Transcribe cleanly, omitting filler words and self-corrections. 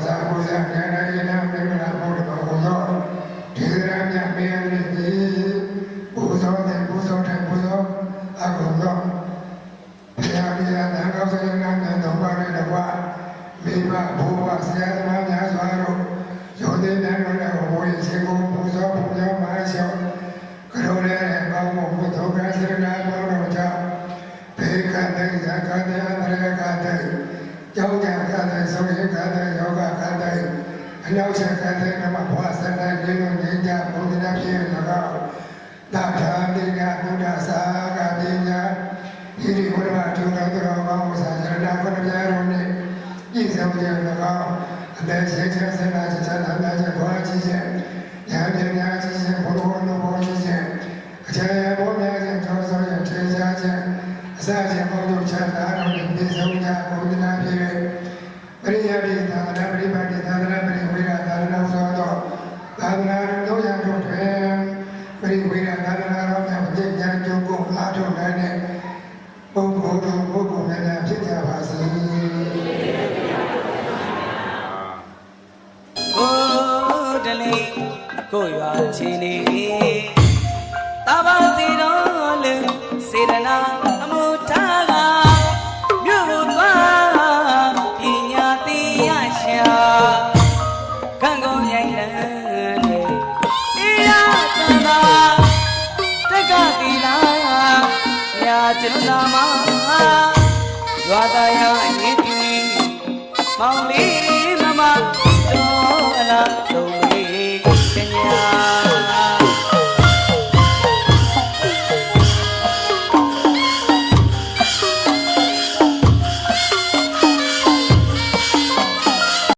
စာဘုရားဉာဏ်ရည်နာမေမနာဘုရားဘုသောဒီရမြတ်မေရည်ဒီဘုသောတဲ့ဘုသောတဲ့ဘုသောအကုန်သောဘုရားဒီနာကောင်းစရနာနဲ့တော်ပါတဲ့ကွာမိဘဘုရားဆရာသမားများစွာတို့ယောသိတန်တို့လည်းဘုရားရှင်ကိုဘုသောဘုရားမဟာရှောကရုဏာနဲ့ကောင်းမှုဘုသောကဆရနာတော်တို့ကြောင့်ဘေကတဲ့ဇာကတဲ့အရကတဲ့ကျောင်းကြကတဲ့ဆုံးရကတဲ့ယောဂကတဲ့အနောက်ဆက်ကတဲ့နမဘဝစတဲ့ဒီလိုဉာဏ်ကြဘုရားပြည့်၎င်းတာထာတိကဘုရားစာကပညာဒီဒီဘုရားထုံတော်တော်ကောင်းစာရဏခုနှစ်ပြားတို့နဲ့ပြည့်စုံကြ၎င်းအသက်ရှင်ချမ်းသာချမ်းသာများချက်ဘဝကြီးချက်ဉာဏ်ပညာကြီးချက်ဘုရားတော်ဘုရားကြီးချက်အခြေဘုရားချက်ကျော်စောရထေရှားချက်အစချက်ဘုရားချမ်းသာတော်နဲ့ပြည့်စုံကြဘုရားပြည့်ပရိယပိသာသနာပရိပါတိသာသနာပရိဝေရသာသနာသောတော်သာသနာတော်ရာတို့တွင်ပရိဝေရသာသနာတော်များပြည့်ဉာဏ်ကြုံကိုအားထုတ်နိုင်တဲ့ပုဂ္ဂိုလ်တို့ပုဂ္ဂိုလ်များဖြစ်ကြပါစေ။ကိုတလေးကိုရွာချင်းနေတဘာစီတော်လေစေတနာအမှုထားကမြို့ဘုသွားပညာတိယရှာခံကုန်ရိုင်းလည်းအေရာတန်သာတက္ကသီလာရာကျွန်နာမရွာသားရအရင်တီမောင်လေးမမတော်အလားလုံးလေးပညာ